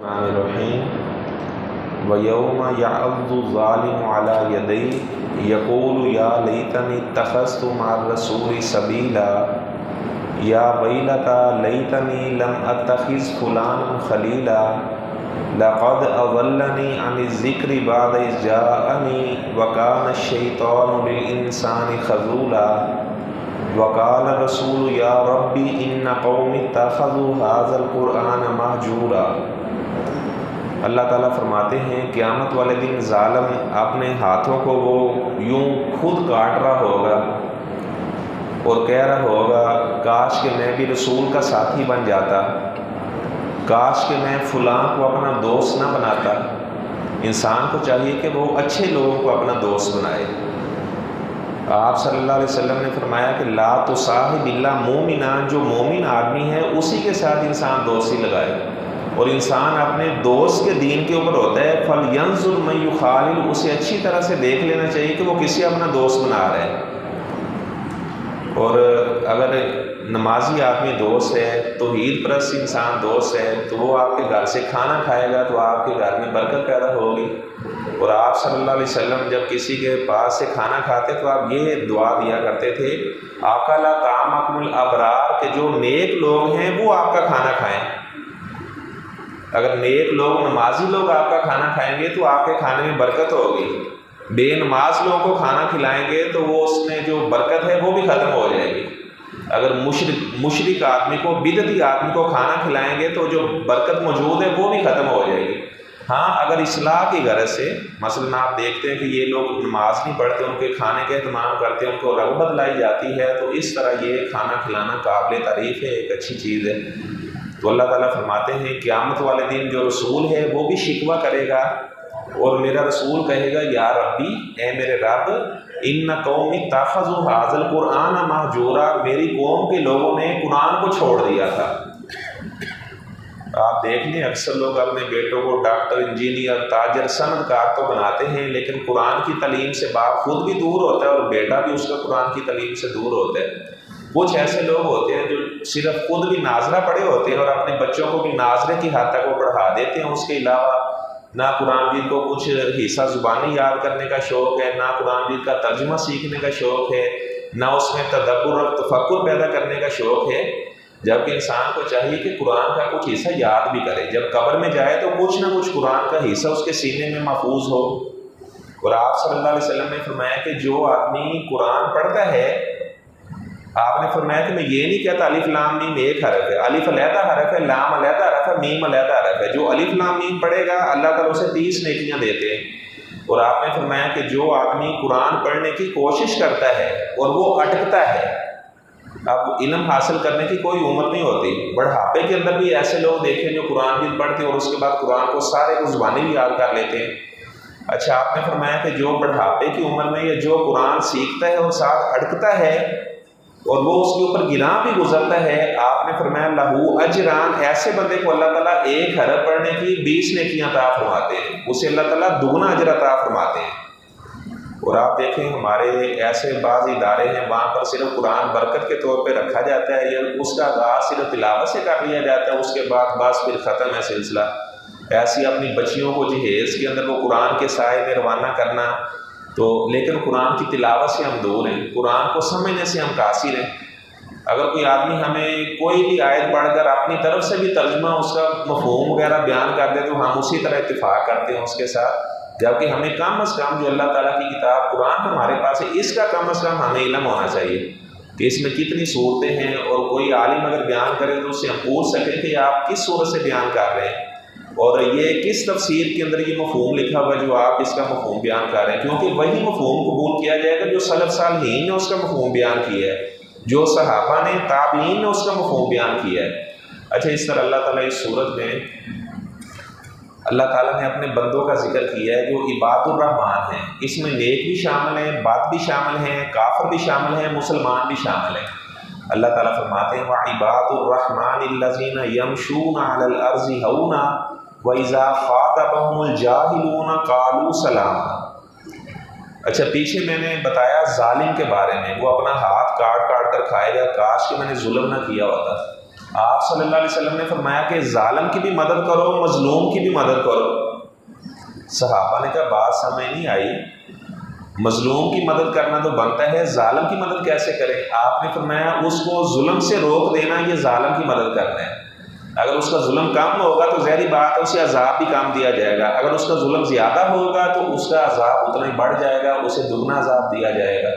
الرحمن الرحیم ویوم یعض الظالم علی یدیہ یقول یا لیتنی اتخذت مع الرسول سبیلا یا ویلتى لیتنی لم اتخذ فلانا خلیلا لقد اضلنی عن الذکر بعد اذ جاءنی وکان الشیطان للانسان خذولا وقال الرسول یا ربی ان قوم اتخذوا هذا القرآن مہجورا۔ اللہ تعالیٰ فرماتے ہیں قیامت والے دن ظالم اپنے ہاتھوں کو وہ یوں خود کاٹ رہا ہوگا اور کہہ رہا ہوگا کاش کہ میں بھی رسول کا ساتھی بن جاتا، کاش کہ میں فلاں کو اپنا دوست نہ بناتا۔ انسان کو چاہیے کہ وہ اچھے لوگوں کو اپنا دوست بنائے۔ آپ صلی اللہ علیہ وسلم نے فرمایا کہ لا تصاحب الا مومنا، جو مومن آدمی ہے اسی کے ساتھ انسان دوستی لگائے، اور انسان اپنے دوست کے دین کے اوپر ہوتا ہے۔ فَلْيَنْظُرْ مَنْ يُخَالِلُ، اسے اچھی طرح سے دیکھ لینا چاہیے کہ وہ کسی اپنا دوست بنا رہا ہے۔ اور اگر نمازی آدمی دوست ہے، توحید پرست انسان دوست ہے، تو وہ آپ کے گھر سے کھانا کھائے گا تو آپ کے گھر میں برکت پیدا ہوگی۔ اور آپ صلی اللہ علیہ وسلم جب کسی کے پاس سے کھانا کھاتے تو آپ یہ دعا دیا کرتے تھے آکل طعامکم الابرار، کہ جو نیک لوگ ہیں وہ آپ کا کھانا کھائیں۔ اگر نیک لوگ، نمازی لوگ آپ کا کھانا کھائیں گے تو آپ کے کھانے میں برکت ہوگی۔ بے نماز لوگوں کو کھانا کھلائیں گے تو وہ اس میں جو برکت ہے وہ بھی ختم ہو جائے گی۔ اگر مشرک آدمی کو، بدعتی آدمی کو کھانا کھلائیں گے تو جو برکت موجود ہے وہ بھی ختم ہو جائے گی۔ ہاں، اگر اصلاح کی غرض سے، مثلاً آپ دیکھتے ہیں کہ یہ لوگ نماز نہیں پڑھتے، ان کے کھانے کا اہتمام کرتے ہیں، ان کو رغبت لائی جاتی ہے، تو اس طرح یہ کھانا کھلانا قابل تعریف ہے، ایک اچھی چیز ہے۔ تو اللہ تعالیٰ فرماتے ہیں قیامت والے دن جو رسول ہے وہ بھی شکوہ کرے گا، اور میرا رسول کہے گا یا ربی، اے میرے رب، ان قوم اتخذوا ھذا القرآن مہجورا، میری قوم کے لوگوں نے قرآن کو چھوڑ دیا تھا۔ آپ دیکھ لیں اکثر لوگ اپنے بیٹوں کو ڈاکٹر، انجینئر، تاجر، صنعت کار تو بناتے ہیں، لیکن قرآن کی تعلیم سے باپ خود بھی دور ہوتا ہے اور بیٹا بھی اس کا قرآن کی تعلیم سے دور ہوتا ہے۔ کچھ ایسے لوگ ہوتے ہیں جو صرف خود بھی ناظرہ پڑھے ہوتے ہیں اور اپنے بچوں کو بھی ناظرے کی حد تک وہ پڑھا دیتے ہیں، اس کے علاوہ نہ قرآن مجید کو کچھ حصہ زبانی یاد کرنے کا شوق ہے، نہ قرآن مجید کا ترجمہ سیکھنے کا شوق ہے، نہ اس میں تدبر اور تفکر پیدا کرنے کا شوق ہے۔ جبکہ انسان کو چاہیے کہ قرآن کا کچھ حصہ یاد بھی کرے، جب قبر میں جائے تو کچھ نہ کچھ قرآن کا حصہ اس کے سینے میں محفوظ ہو۔ اور آپ صلی اللہ علیہ وسلم نے فرمایا کہ جو آدمی قرآن پڑھتا ہے، آپ نے فرمایا کہ میں یہ نہیں کہتا الف لام میم ایک حرف ہے، الف علیحدہ حرف ہے، لام علیحدہ حرف ہے، میم علیحدہ حرف ہے۔ جو الف لام میم پڑھے گا اللہ تعالیٰ اسے 30 نیکیاں دیتے ہیں۔ اور آپ نے فرمایا کہ جو آدمی قرآن پڑھنے کی کوشش کرتا ہے اور وہ اٹکتا ہے، اب علم حاصل کرنے کی کوئی عمر نہیں ہوتی، بڑھاپے کے اندر بھی ایسے لوگ دیکھیں جو قرآن بھی پڑھتے ہیں اور اس کے بعد قرآن کو سارے کو زبانی بھی یاد کر لیتے ہیں۔ اچھا، آپ نے فرمایا کہ جو بڑھاپے کی عمر میں یا جو قرآن سیکھتا ہے اور ساتھ اٹکتا ہے اور وہ اس کے اوپر گناہ بھی گزرتا ہے، آپ نے فرمایا لہو اجران، ایسے بندے کو اللہ تعالیٰ ایک حرف پڑھنے کی 20 نیکیاں عطا فرماتے ہیں، اسے اللہ تعالیٰ دگنا اجر عطا فرماتے ہیں۔ اور آپ دیکھیں ہمارے ایسے بعض ادارے ہیں وہاں پر صرف قرآن برکت کے طور پہ رکھا جاتا ہے، یا اس کا آغاز صرف تلاوت سے کر لیا جاتا ہے، اس کے بعد بس پھر ختم ہے سلسلہ۔ ایسی اپنی بچیوں کو جہیز کے اندر وہ قرآن کے سائے میں روانہ کرنا، تو لیکن قرآن کی تلاوت سے ہم دور ہیں، قرآن کو سمجھنے سے ہم قاصر ہیں۔ اگر کوئی آدمی ہمیں کوئی بھی آیت پڑھ کر اپنی طرف سے بھی ترجمہ، اس کا مفہوم وغیرہ بیان کر دے تو ہم اسی طرح اتفاق کرتے ہیں اس کے ساتھ، جبکہ ہمیں کم از کم جو اللہ تعالیٰ کی کتاب قرآن ہمارے پاس ہے، اس کا کم از کم ہمیں علم ہونا چاہیے کہ اس میں کتنی صورتیں ہیں، اور کوئی عالم اگر بیان کرے تو اس سے ہم پوچھ سکیں کہ آپ کس صورت سے بیان کر رہے ہیں اور یہ کس تفسیر کے اندر یہ مفہوم لکھا ہوا ہے جو آپ اس کا مفہوم بیان کر رہے ہیں، کیونکہ وہی مفہوم قبول کیا جائے گا جو سلف صالحین نے اس کا مفہوم بیان کیا ہے، جو صحابہ نے، تابعین نے اس کا مفہوم بیان کیا ہے۔ اچھا، اس طرح اللہ تعالیٰ اس صورت میں اللہ تعالیٰ نے اپنے بندوں کا ذکر کیا ہے جو عباد الرحمن ہیں، اس میں نیک بھی شامل ہیں، بد بھی شامل ہیں، کافر بھی شامل ہیں، مسلمان بھی شامل ہیں۔ اللہ تعالیٰ فرماتے ہیں وَعِبَادُ الرَّحْمَنِ الَّذِينَ يَمْشُونَ عَلَى الْأَرْضِ هَوْنًا وَإِذَا خَاطَبَهُمُ الْجَاهِلُونَ قَالُوا سَلَامًا۔ اچھا، پیچھے میں نے بتایا ظالم کے بارے میں، وہ اپنا ہاتھ کاٹ کر کھائے گا، کاش کہ میں نے ظلم نہ کیا ہوتا۔ آپ صلی اللہ علیہ وسلم نے فرمایا کہ ظالم کی بھی مدد کرو، مظلوم کی بھی مدد کرو۔ صحابہ نے کہا بات سمجھ نہیں آئی، مظلوم کی مدد کرنا تو بنتا ہے، ظالم کی مدد کیسے کریں؟ آپ نے فرمایا اس کو ظلم سے روک دینا یہ ظالم کی مدد کرنا ہے۔ اگر اس کا ظلم کم ہوگا تو ظاہری بات ہے اسے عذاب بھی کم دیا جائے گا، اگر اس کا ظلم زیادہ ہوگا تو اس کا عذاب اتنا ہی بڑھ جائے گا، اسے دگنا عذاب دیا جائے گا۔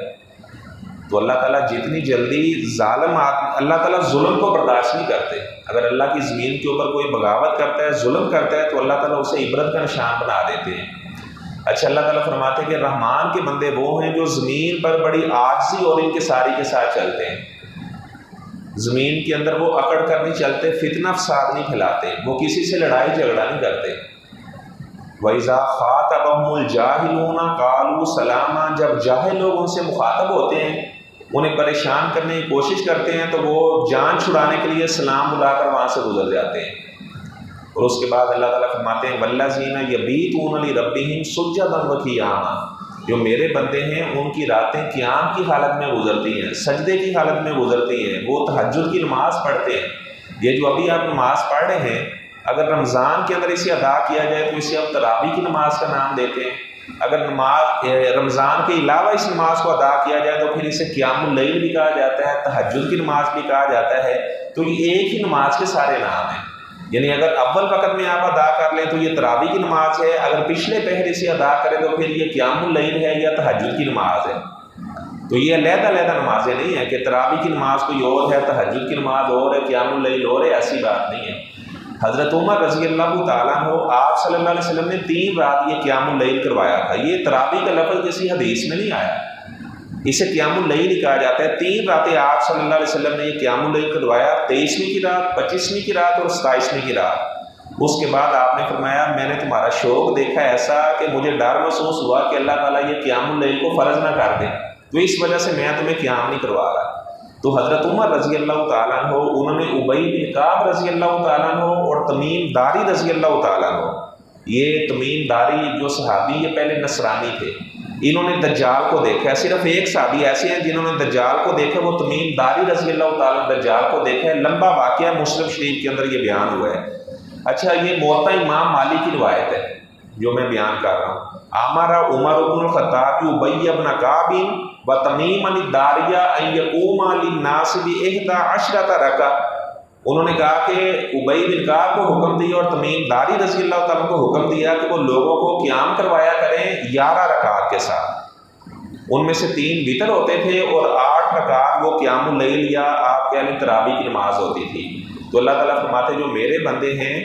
تو اللہ تعالیٰ جتنی جلدی ظالم اللہ تعالیٰ ظلم کو برداشت نہیں کرتے۔ اگر اللہ کی زمین کے اوپر کوئی بغاوت کرتا ہے، ظلم کرتا ہے، تو اللہ تعالیٰ اسے عبرت کا نشان بنا دیتے ہیں۔ اچھا، اللہ تعالیٰ فرماتے ہیں کہ رحمان کے بندے وہ ہیں جو زمین پر بڑی عاجزی اور انکساری کے ساتھ چلتے ہیں۔ زمین کے اندر وہ اکڑ کر نہیں چلتے، فتنہ فساد نہیں پھیلاتے، وہ کسی سے لڑائی جھگڑا نہیں کرتے۔ وَإِذَا خَاطَبَهُمُ الْجَاهِلُونَ قَالُوا سَلَامًا، جب جاہل لوگ ان سے مخاطب ہوتے ہیں، انہیں پریشان کرنے کی کوشش کرتے ہیں، تو وہ جان چھڑانے کے لیے سلام بلا کر وہاں سے گزر جاتے ہیں۔ اور اس کے بعد اللہ تعالیٰ فرماتے ہیں وَالَّذِينَ يَبِيتُونَ لِرَبِّهِمْ سُجَّدًا وَقِيَامًا، جو میرے بندے ہیں ان کی راتیں قیام کی حالت میں گزرتی ہیں، سجدے کی حالت میں گزرتی ہیں، وہ تہجد کی نماز پڑھتے ہیں۔ یہ جو ابھی آپ نماز پڑھ رہے ہیں، اگر رمضان کے اندر اسے ادا کیا جائے تو اسے ہم تراویح کی نماز کا نام دیتے ہیں۔ اگر رمضان کے علاوہ اس نماز کو ادا کیا جائے تو پھر اسے قیام اللیل بھی کہا جاتا ہے، تہجد کی نماز بھی کہا جاتا ہے۔ تو یہ ایک ہی نماز کے سارے نام ہیں، یعنی اگر اول وقت میں آپ ادا کر لیں تو یہ تراویح کی نماز ہے، اگر پچھلے پہر اسے ادا کریں تو پھر یہ قیام اللیل ہے یا تہجد کی نماز ہے۔ تو یہ علیحدہ علیحدہ نمازیں نہیں ہیں کہ تراویح کی نماز کوئی اور ہے، تہجد کی نماز اور ہے، قیام اللیل اور ہے، ایسی بات نہیں ہے۔ حضرت عمر رضی اللہ تعالیٰ عنہ، آپ صلی اللہ علیہ وسلم نے 3 رات یہ قیام اللیل کروایا تھا۔ یہ تراویح کا لفظ کسی حدیث میں نہیں آیا، اسے قیام اللیل ہی کہا جاتا ہے۔ 3 راتیں آپ صلی اللہ علیہ وسلم نے یہ قیام اللیل کروایا، 23ویں کی رات، 25ویں کی رات اور 27ویں کی رات۔ اس کے بعد آپ نے فرمایا میں نے تمہارا شوق دیکھا ایسا کہ مجھے ڈر محسوس ہوا کہ اللہ تعالیٰ یہ قیام اللیل کو فرض نہ کر دیں، تو اس وجہ سے میں تمہیں قیام نہیں کروا رہا۔ تو حضرت عمر رضی اللہ تعالیٰ عنہ، انہوں نے ابی بن کعب رضی اللہ تعالیٰ عنہ اور تمیم داری رضی اللہ تعالیٰ عنہ، یہ تمیم داری جو صحابی یہ پہلے نصرانی تھے، انہوں نے دجال کو دیکھا ہے۔ صرف ایک صحابی ایسے ہیں جنہوں نے دجال کو دیکھا، وہ تمیم داری رضی اللہ تعالیٰ عنہ دجال کو دیکھا ہے۔ لمبا واقعہ مسلم شریف کے اندر یہ بیان ہوا ہے۔ اچھا، یہ موطا امام مالک کی روایت ہے جو میں بیان کر رہا ہوں۔ امر عمر بن الخطاب ابی بن کعب و تمیم الداریہ ان یقوما للناس ب11 رکعہ، انہوں نے کہا کہ ابی بن کعب کو حکم دیا اور تمیم داری رضی اللہ تعالیٰ کو حکم دیا کہ وہ لوگوں کو قیام کروایا کریں 11 رکعات کے ساتھ۔ ان میں سے 3 وتر ہوتے تھے اور 8 رکعات وہ قیام اللیل یا آپ کہہ لیں تراویح کی نماز ہوتی تھی۔ تو اللہ تعالیٰ فرماتے جو میرے بندے ہیں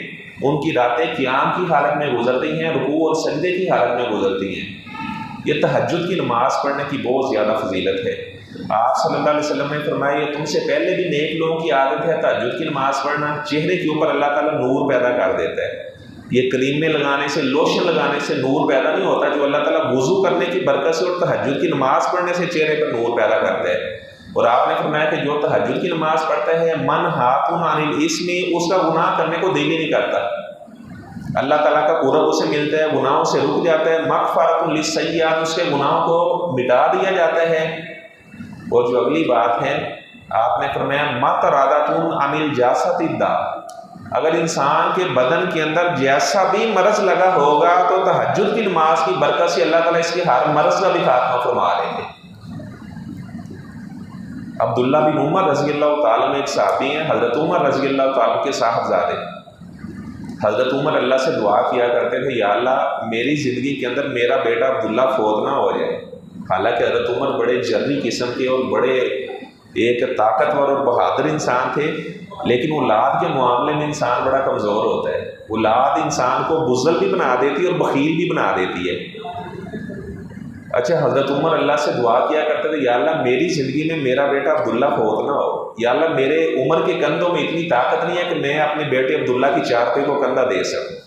ان کی راتیں قیام کی حالت میں گزرتی ہیں، رکوع اور سجدے کی حالت میں گزرتی ہیں۔ یہ تہجد کی نماز پڑھنے کی بہت زیادہ فضیلت ہے۔ آپ صلی اللہ علیہ وسلم نے فرمایا یہ تم سے پہلے بھی نیک لوگوں کی عادت ہے تہجد کی نماز پڑھنا، چہرے کے اوپر اللہ تعالیٰ نور پیدا کر دیتا ہے۔ یہ کریمے لگانے سے، لوشن لگانے سے نور پیدا نہیں ہوتا، جو اللہ تعالیٰ وضو کرنے کی برکت سے اور تہجد کی نماز پڑھنے سے چہرے پر نور پیدا کرتا ہے۔ اور آپ نے فرمایا کہ جو تہجد کی نماز پڑھتا ہے من ہاتون عن الاسم، اس کا گناہ کرنے کو دل ہی نہیں کرتا، اللہ تعالیٰ کا قرب اسے ملتا ہے، گناہوں سے رک جاتا ہے، مغفرۃ للسیئات، اس کے گناہوں کو مٹا دیا جاتا ہے۔ اور جو اگلی بات ہے آپ نے فرمایا مطردۃ عن الجاسۃ الداء، اگر انسان کے بدن کے اندر جیسا بھی مرض لگا ہوگا تو تہجد کی نماز کی برکت سے اللہ تعالیٰ اس کے ہر مرض کا بھی خاتمہ فرما لیں گے۔ عبداللہ بن عمر رضی اللہ تعالیٰ میں ایک صحابی ہیں، حضرت عمر رضی اللہ تعالیٰ کے صاحبزادے۔ حضرت عمر اللہ سے دعا کیا کرتے تھے یا اللہ میری زندگی کے اندر میرا بیٹا عبداللہ فوت نہ ہو جائے۔ حالانکہ حضرت عمر بڑے جری قسم کے اور بڑے ایک طاقتور اور بہادر انسان تھے، لیکن اولاد کے معاملے میں انسان بڑا کمزور ہوتا ہے۔ اولاد انسان کو بزدل بھی بنا دیتی ہے اور بخیل بھی بنا دیتی ہے۔ اچھا، حضرت عمر اللہ سے دعا کیا کرتے تھے یا اللہ میری زندگی میں میرا بیٹا عبداللہ فوت نہ ہو، یا اللہ میرے عمر کے کندھوں میں اتنی طاقت نہیں ہے کہ میں اپنے بیٹے عبداللہ کی چارپائی کو کندھا دے سکوں۔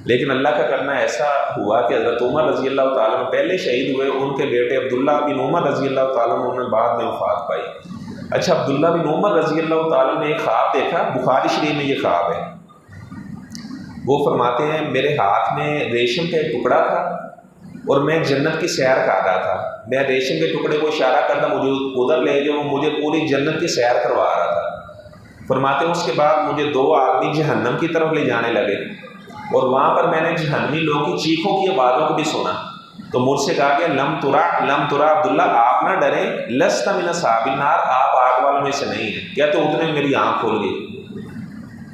لیکن اللہ کا کرنا ایسا ہوا کہ حضرت عمر رضی اللہ تعالیٰ میں پہلے شہید ہوئے، ان کے بیٹے عبداللہ بن عمر رضی اللہ تعالیٰ نے بعد میں وفات پائی۔ اچھا، عبداللہ بن عمر رضی اللہ تعالیٰ نے ایک خواب دیکھا، بخاری شریف میں یہ خواب ہے۔ وہ فرماتے ہیں میرے ہاتھ میں ریشم کا ایک ٹکڑا تھا اور میں جنت کی سیر کر رہا تھا، میں ریشم کے ٹکڑے کو اشارہ کرتا مجھے ادھر لے جاؤ، مجھے پوری جنت کی سیر کروا رہا تھا۔ فرماتے ہیں اس کے بعد مجھے 2 آدمی جہنم کی طرف لے جانے لگے اور وہاں پر میں نے جہنمی لوگوں کی چیخوں کی آوازوں کو بھی سنا، تو مجھ سے کہا کہ لم ترا عبداللہ آپ نہ ڈریں، لست من اصحاب النار، آپ آگ والوں میں سے نہیں ہیں۔ کہتے اتنے میں میری آنکھ کھل گئی۔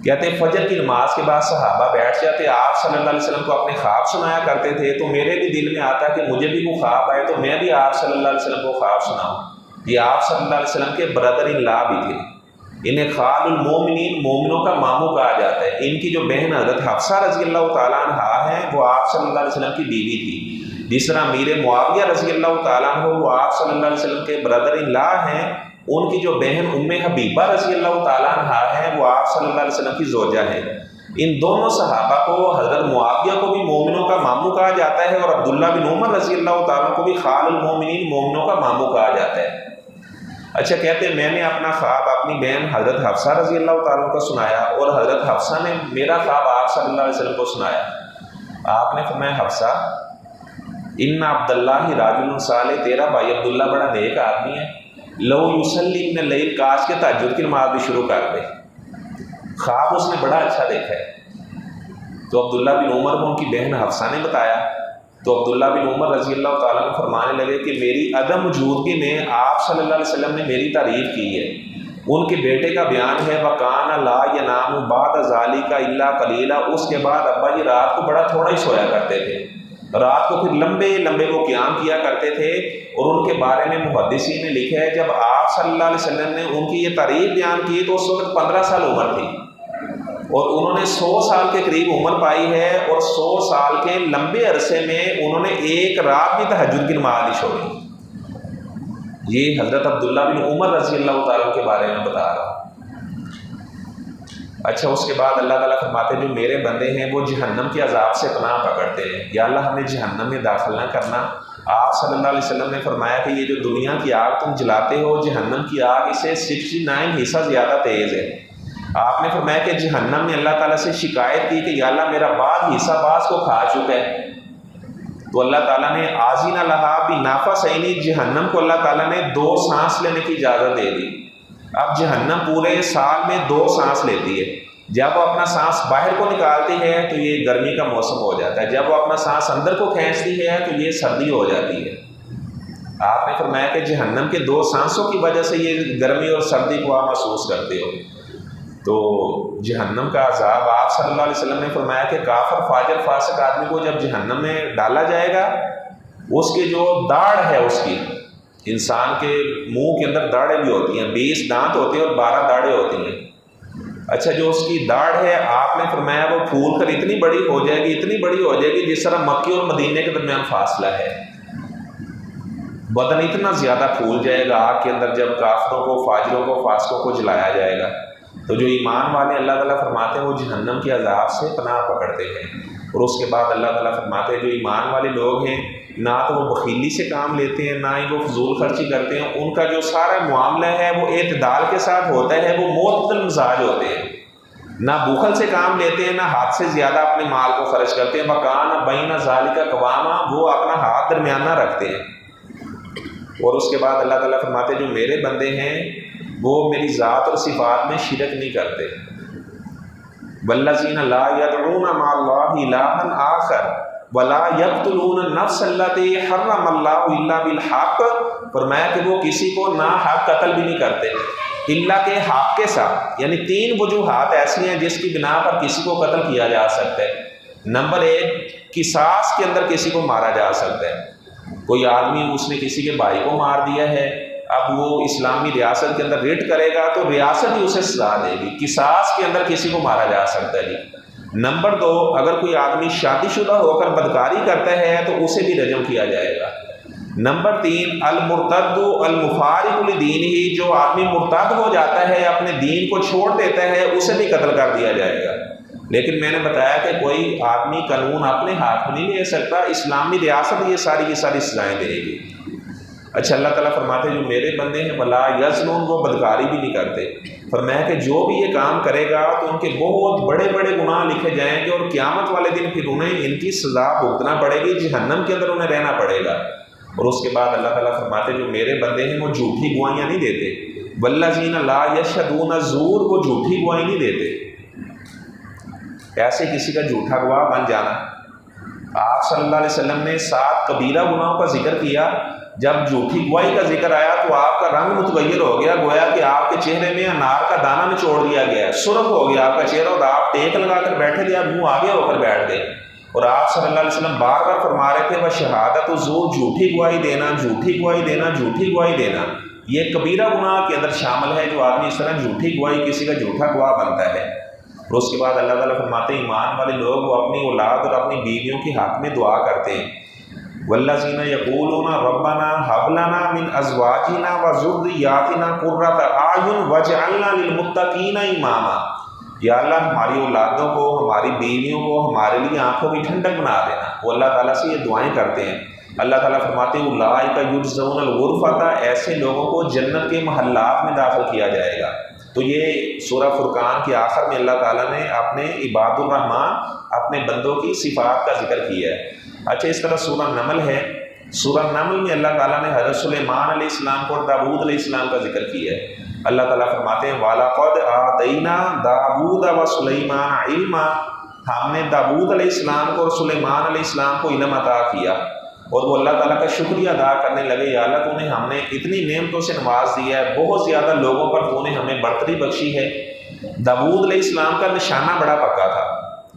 کہتے ہیں فجر کی نماز کے بعد صحابہ بیٹھ جاتے، آپ صلی اللہ علیہ وسلم کو اپنے خواب سنایا کرتے تھے، تو میرے بھی دل میں آتا کہ مجھے بھی وہ خواب آئے تو میں بھی آپ صلی اللہ علیہ وسلم کو خواب سناؤں۔ یہ آپ صلی اللہ علیہ وسلم کے برادر ان لا بھی تھے، انہیں خال المومنین، مومنوں کا ماموں کہا جاتا ہے۔ ان کی جو بہن حضرت حفصہ رضی اللہ تعالیٰ عنہ ہیں وہ آپ صلی اللہ علیہ وسلم کی بیوی تھی، جس طرح امیر معاویہ رضی اللہ تعالیٰ عنہ وہ آپ صلی اللہ علیہ وسلم کے برادر ان لا ہیں، ان کی جو بہن ام حبیبہ رضی اللہ تعالیٰ عنہ ہیں وہ آپ صلی اللہ علیہ وسلم کی زوجہ ہیں۔ ان دونوں صحابہ کو حضرت معاویہ کو بھی مومنوں کا ماموں کہا جاتا ہے اور عبداللہ بن عمر رضی اللہ تعالیٰ کو بھی خال المومنین، مومنوں کا ماموں کہا جاتا ہے۔ اچھا کہتے ہیں میں نے اپنا خواب اپنی بہن حضرت حفصہ رضی اللہ تعالیٰ کو سنایا اور حضرت حفصہ نے میرا خواب آپ صلی اللہ علیہ وسلم کو سنایا۔ آپ نے فرمایا حفصہ ان عبداللہ راجل صالح، تیرا بھائی عبداللہ بڑا نیک آدمی ہے، لو یصلی من اللیل، کاش کے تہجد کی نماز بھی شروع کر دے۔ خواب اس نے بڑا اچھا دیکھا ہے۔ تو عبداللہ بن عمر کو ان کی بہن حفصہ نے بتایا، تو عبداللہ بن عمر رضی اللہ تعالیٰ عنہ فرمانے لگے کہ میری عدم موجودگی میں آپ صلی اللہ علیہ وسلم نے میری تعریف کی ہے۔ ان کے بیٹے کا بیان ہے وَكَانَ لَا يَنَامُ بَعْدَ ذَلِكَ إِلَّا قَلِيلًا، اس کے بعد ابا جی رات کو بڑا تھوڑا ہی سویا کرتے تھے، رات کو پھر لمبے لمبے وہ قیام کیا کرتے تھے۔ اور ان کے بارے میں محدثین نے لکھا ہے جب آپ صلی اللہ علیہ وسلم نے ان کی یہ تعریف بیان کی تو اس وقت 15 سال عمر تھی، اور انہوں نے 100 سال کے قریب عمر پائی ہے، اور 100 سال کے لمبے عرصے میں انہوں نے ایک رات بھی تہجد کی نماز نہیں چھوڑی۔ یہ حضرت عبداللہ بن عمر رضی اللہ تعالیٰ کے بارے میں بتا رہا ہوں۔ اچھا اس کے بعد اللہ تعالیٰ فرماتے ہیں جو میرے بندے ہیں وہ جہنم کے عذاب سے پناہ پکڑتے ہیں، یا اللہ ہمیں جہنم میں داخل نہ کرنا۔ آپ صلی اللہ علیہ وسلم نے فرمایا کہ یہ جو دنیا کی آگ تم جلاتے ہو، جہنم کی آگ اسے 69 حصہ زیادہ تیز ہے۔ آپ نے فرمایا کہ جہنم نے اللہ تعالیٰ سے شکایت کی کہ یا اللہ میرا بعض حصہ بعض کو کھا چکا ہے، تو اللہ تعالیٰ نے آزین لہا بنفسین، جہنم کو اللہ تعالیٰ نے 2 سانس لینے کی اجازت دے دی۔ اب جہنم پورے سال میں 2 سانس لیتی ہے، جب وہ اپنا سانس باہر کو نکالتی ہے تو یہ گرمی کا موسم ہو جاتا ہے، جب وہ اپنا سانس اندر کو کھینچتی ہے تو یہ سردی ہو جاتی ہے۔ آپ نے فرمایا کہ جہنم کے 2 سانسوں کی وجہ سے یہ گرمی اور سردی کو آپ محسوس کرتے ہو۔ تو جہنم کا عذاب آپ صلی اللہ علیہ وسلم نے فرمایا کہ کافر فاجر فاسق آدمی کو جب جہنم میں ڈالا جائے گا، اس کی جو داڑھ ہے، اس کی انسان کے منہ کے اندر داڑھیں بھی ہوتی ہیں، 20 دانت ہوتے ہیں اور 12 داڑھیں ہوتی ہیں۔ اچھا جو اس کی داڑھ ہے آپ نے فرمایا وہ پھول کر اتنی بڑی ہو جائے گی، اتنی بڑی ہو جائے گی جس طرح مکے اور مدینے کے درمیان فاصلہ ہے، بدن اتنا زیادہ پھول جائے گا آگ کے اندر جب کافروں کو، فاجروں کو، فاسقوں کو جلایا جائے گا۔ تو جو ایمان والے اللہ تعالیٰ فرماتے ہیں وہ جہنم کے عذاب سے پناہ پکڑتے ہیں۔ اور اس کے بعد اللہ تعالیٰ فرماتے ہیں جو ایمان والے لوگ ہیں نہ تو وہ بخیلی سے کام لیتے ہیں، نہ ہی وہ فضول خرچی کرتے ہیں، ان کا جو سارا معاملہ ہے وہ اعتدال کے ساتھ ہوتا ہے، وہ معتدل مزاج ہوتے ہیں، نہ بخل سے کام لیتے ہیں، نہ ہاتھ سے زیادہ اپنے مال کو خرچ کرتے ہیں، وَكَانَ بَيْنَ ذَلِكَ قَوَامًا، وہ اپنا ہاتھ درمیانہ رکھتے ہیں۔ اور اس کے بعد اللہ تعالیٰ فرماتے ہیں جو میرے بندے ہیں وہ میری ذات اور صفات میں شرک نہیں کرتے۔ وَالَّذِينَ لَا يَدْعُونَ مَعَ اللَّهِ إِلَٰهًا آخَرَ وَلَا يَقْتُلُونَ النَّفْسَ الَّتِي حَرَّمَ اللَّهُ إِلَّا بِالْحَقِّ، فرمایا کہ وہ کسی کو ناحق قتل بھی نہیں کرتے اللہ کے حق کے ساتھ، یعنی 3 وجوہات ایسی ہیں جس کی بنا پر کسی کو قتل کیا جا سکتا ہے۔ نمبر 1، قصاص کے اندر کسی کو مارا جا سکتا ہے۔ کوئی آدمی اس نے کسی کے بھائی کو مار دیا ہے، اب وہ اسلامی ریاست کے اندر ریٹ کرے گا تو ریاست ہی اسے سزا دے گی، قصاص کے اندر کسی کو مارا جا سکتا ہے جی۔ نمبر 2، اگر کوئی آدمی شادی شدہ ہو کر بدکاری کرتا ہے تو اسے بھی رجم کیا جائے گا۔ نمبر 3، المرتد المفارق لدینہ، جو آدمی مرتد ہو جاتا ہے اپنے دین کو چھوڑ دیتا ہے اسے بھی قتل کر دیا جائے گا۔ لیکن میں نے بتایا کہ کوئی آدمی قانون اپنے ہاتھ میں نہیں لے سکتا، اسلامی ریاست یہ ساری سزائیں دے گی۔ اچھا اللہ تعالیٰ فرماتے ہیں جو میرے بندے ہیں ولا یزنون، وہ بدکاری بھی نہیں کرتے۔ فرمایا کہ جو بھی یہ کام کرے گا تو ان کے بہت بڑے بڑے گناہ لکھے جائیں گے، اور قیامت والے دن پھر انہیں ان کی سزا بھگتنا پڑے گی، جہنم کے اندر انہیں رہنا پڑے گا۔ اور اس کے بعد اللہ تعالیٰ فرماتے ہیں جو میرے بندے ہیں وہ جھوٹی گواہیاں نہیں دیتے۔ والذین لا یشہدون الزور، وہ جھوٹی گواہی نہیں دیتے. ایسے کسی کا جھوٹا گواہ بن جانا. آپ صلی اللہ علیہ وسلم نے 7 کبیرہ گناہوں کا ذکر کیا. جب جھوٹی گواہی کا ذکر آیا تو آپ کا رنگ متغیر ہو گیا، گویا کہ آپ کے چہرے میں انار کا دانہ نچوڑ دیا گیا ہے، سرخ ہو گیا آپ کا چہرہ، اور آپ ٹیک لگا کر بیٹھے تھے، آپ منہ آگے ہو کر بیٹھ گئے. اور آپ صلی اللہ علیہ وسلم بار بار فرما رہے تھے وہ شہادت الزور، جھوٹی گواہی دینا، جھوٹی گواہی دینا، جھوٹی گواہی دینا. یہ کبیرہ گناہ کے اندر شامل ہے جو آدمی اس طرح جھوٹی گواہی، کسی کا جھوٹا گواہ بنتا ہے. اور اس کے بعد اللہ تعالیٰ فرماتے ہیں ایمان والے لوگ وہ اپنی اولاد اور اپنی بیویوں کے حق میں دعا کرتے ہیں. والذین یقولون ربنا هب لنا من ازواجنا وذریاتنا قرۃ اعین واجعلنا للمتقین اماما. یا اللہ ہماری اولادوں کو، ہماری بیویوں کو ہمارے لیے آنکھوں کی ٹھنڈک بنا دینا. وہ اللہ تعالیٰ سے یہ دعائیں کرتے ہیں. اللہ تعالیٰ فرماتے ہیں اولئک یجزون الغرفۃ، ایسے لوگوں کو جنت کے محلات میں داخل کیا جائے گا. تو یہ سورہ فرقان کے آخر میں اللہ تعالیٰ نے اپنے عباد الرحمن، اپنے بندوں کی صفات کا ذکر کیا ہے. اچھا، اس طرح سورہ نمل ہے. سورہ نمل میں اللہ تعالیٰ نے حضرت سلیمان علیہ السلام کو اور داؤد علیہ السلام کا ذکر کیا ہے. اللہ تعالیٰ فرماتے ہیں وَلَقَدْ آتَيْنَا دَاوُودَ وَسُلَيْمَانَ عِلْمًا، ہم نے داؤد علیہ السلام کو اور سلیمان علیہ السلام کو علم عطا کیا. اور وہ اللہ تعالیٰ کا شکریہ ادا کرنے لگے، یا اللہ تو نے ہم نے اتنی نعمتوں سے نواز دیا ہے، بہت زیادہ لوگوں پر تو نے ہمیں برتری بخشی ہے. داؤد علیہ السلام کا نشانہ بڑا پکا تھا،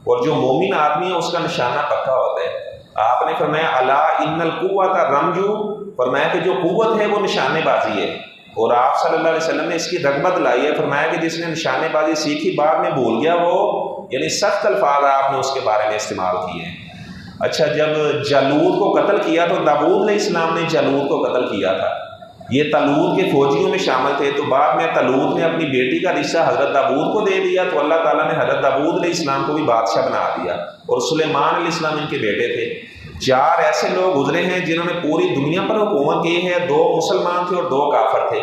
اور جو مومن آدمی ہے اس کا نشانہ پکا ہوتا ہے. آپ نے فرمایا الا ان القوۃ رمجو، فرمایا کہ جو قوت ہے وہ نشانے بازی ہے. اور آپ صلی اللہ علیہ وسلم نے اس کی رغبت لائی ہے. فرمایا کہ جس نے نشانے بازی سیکھی بعد میں بھول گیا، وہ یعنی سخت الفاظ آپ نے اس کے بارے میں استعمال کیے ہیں. اچھا، جب جالوت کو قتل کیا تو داؤد علیہ السلام نے جالوت کو قتل کیا تھا. یہ طالوت کے فوجیوں میں شامل تھے. تو بعد میں طالوت نے اپنی بیٹی کا رشتہ حضرت داؤد کو دے دیا، تو اللہ تعالیٰ نے حضرت داؤد علیہ السلام کو بھی بادشاہ بنا دیا. اور سلیمان علیہ السلام ان کے بیٹے تھے. 4 ایسے لوگ گزرے ہیں جنہوں نے پوری دنیا پر حکومت کی ہے. 2 مسلمان تھے اور 2 کافر تھے.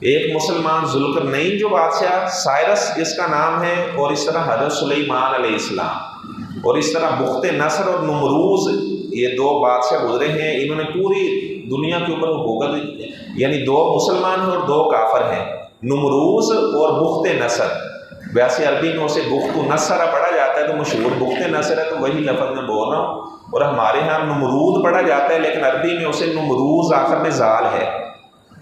ایک مسلمان ذوالقرنین جو بادشاہ، سائرس اس کا نام ہے، اور اس طرح حضرت سلیمان علیہ السلام. اور اس طرح بخت نصر اور نمروز، یہ 2 بادشاہ گزرے ہیں. انہوں نے پوری دنیا کے اوپر حکومت، یعنی 2 مسلمان ہیں اور 2 کافر ہیں، نمروز اور بخت نصر. ویسے عربی میں اسے بخت نصر پڑھا جاتا ہے تو مشہور بخت نصر ہے، تو وہی لفظ میں بول رہا ہوں. اور ہمارے ہاں نمرود پڑھا جاتا ہے، لیکن عربی میں اسے نمروز آخر میں زال ہے.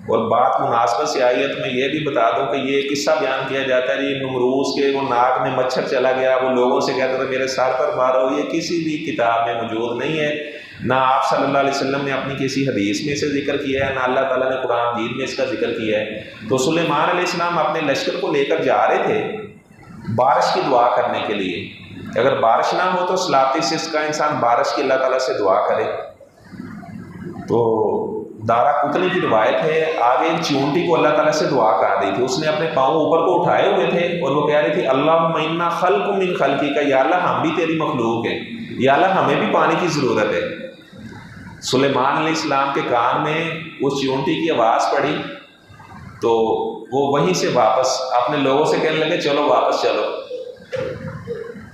اور بات مناسبت سے آئی ہے تو میں یہ بھی بتا دوں کہ یہ قصہ بیان کیا جاتا ہے یہ نمروز کے وہ ناک میں مچھر چلا گیا، وہ لوگوں سے کہتا تھا میرے سر پر مارو. یہ کسی بھی کتاب میں موجود نہیں ہے، نہ آپ صلی اللہ علیہ وسلم نے اپنی کسی حدیث میں اسے ذکر کیا ہے، نہ اللہ تعالیٰ نے قرآن مجید میں اس کا ذکر کیا ہے. تو سلیمان علیہ السلام اپنے لشکر کو لے کر جا رہے تھے بارش کی دعا کرنے کے لیے. اگر بارش نہ ہو تو صلاتی سے اس کا انسان بارش کی اللہ تعالیٰ سے دعا کرے. تو دارا قطنی کی روایت ہے، آگے ایک چیونٹی کو اللہ تعالیٰ سے دعا کر رہی تھی. اس نے اپنے پاؤں اوپر کو اٹھائے ہوئے تھے اور وہ کہہ رہی تھی اللہم انا خلق من خلقک، یا اللہ ہم بھی تیری مخلوق ہیں، یا اللہ ہمیں بھی پانی کی ضرورت ہے. سلیمان علیہ السلام کے کان میں اس چیونٹی کی آواز پڑی تو وہ وہیں سے واپس اپنے لوگوں سے کہنے لگے چلو واپس چلو.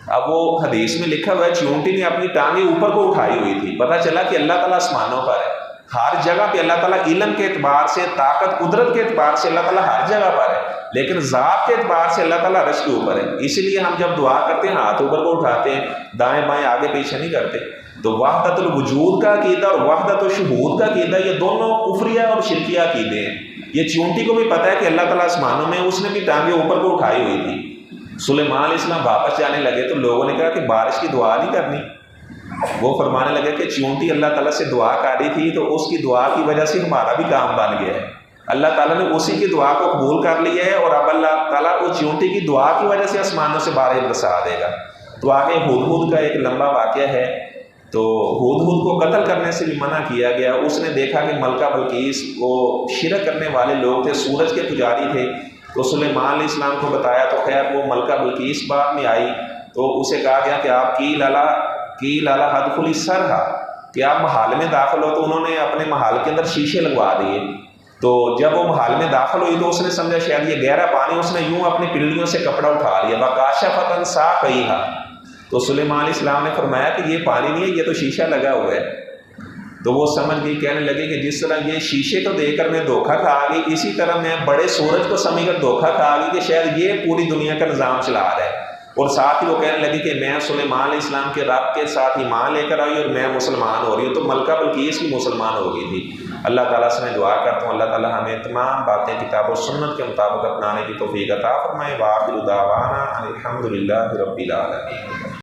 اب وہ حدیث میں لکھا ہوا ہے چیونٹی نے اپنی ٹانگیں اوپر کو اٹھائی ہوئی تھی. پتہ چلا کہ اللہ تعالیٰ آسمانوں پر ہے، ہر جگہ پہ اللہ تعالیٰ علم کے اعتبار سے، طاقت قدرت کے اعتبار سے اللہ تعالیٰ ہر جگہ پر ہے، لیکن ذات کے اعتبار سے اللہ تعالیٰ عرش کے اوپر ہے. اسی لیے ہم جب دعا کرتے ہیں ہاتھ اوپر کو اٹھاتے ہیں، دائیں بائیں آگے پیچھے نہیں کرتے. تو وحدت الوجود کا عقیدہ اور وحدت الشہود کا عقیدہ یہ دونوں کفریہ اور شرکیہ عقیدے ہیں. یہ چیونٹی کو بھی پتہ ہے کہ اللہ تعالیٰ آسمانوں میں، اس نے بھی ٹانگیں اوپر کو اٹھائی ہوئی تھی. سلیمان علیہ السلام واپس جانے لگے تو لوگوں نے کہا کہ بارش کی دعا نہیں کرنی. وہ فرمانے لگے کہ چیونٹی اللہ تعالیٰ سے دعا کر رہی تھی تو اس کی دعا کی وجہ سے ہمارا بھی کام بن گیا ہے. اللہ تعالیٰ نے اسی کی دعا کو قبول کر لیا ہے، اور اب اللہ تعالیٰ اس چیونٹی کی دعا کی وجہ سے آسمانوں سے بارش برسا دے گا. تو آگے ہدہد کا ایک لمبا واقعہ ہے. تو ہدہد کو قتل کرنے سے بھی منع کیا گیا. اس نے دیکھا کہ ملکہ بلقیس وہ شرک کرنے والے لوگ تھے، سورج کے پجاری تھے. تو سلیمان علیہ السلام کو بتایا تو خیر وہ ملکہ بلقیس بعد میں آئی تو اسے کہا گیا کہ آپ کی لالا حدخلی سرحا، کہ آپ محال میں داخل ہو. تو انہوں نے اپنے محال کے اندر شیشے لگوا دیے. تو جب وہ محال میں داخل ہوئی تو اس نے سمجھا شاید یہ گہرا پانی، اس نے یوں اپنی پنڈلیوں سے کپڑا اٹھا لیا. وکاشفۃ ساقیھا، تو سلیمان علیہ السلام نے فرمایا کہ یہ پانی نہیں ہے، یہ تو شیشہ لگا ہوا ہے. تو وہ سمجھ گئی، کہنے لگے کہ جس طرح یہ شیشے کو دیکھ کر میں دھوکہ کھا گئی، اسی طرح میں بڑے سورج کو سمجھ کر دھوکہ کھا گئی کہ شاید یہ پوری دنیا کا نظام چلا رہا ہے۔ اور ساتھ ہی وہ کہنے لگی کہ میں سلیمان علیہ السلام کے رب کے ساتھ ایمان لے کر آئی اور میں مسلمان ہو رہی ہوں، تو ملکہ بلقیس بھی مسلمان ہو گئی تھی۔ اللہ تعالیٰ سے میں دعا کرتا ہوں اللہ تعالیٰ ہمیں تمام باتیں کتاب و سنت کے مطابق اپنانے کی توفیق عطا فرمائے۔ وآخر دعوانا ان الحمد للہ رب العالمین۔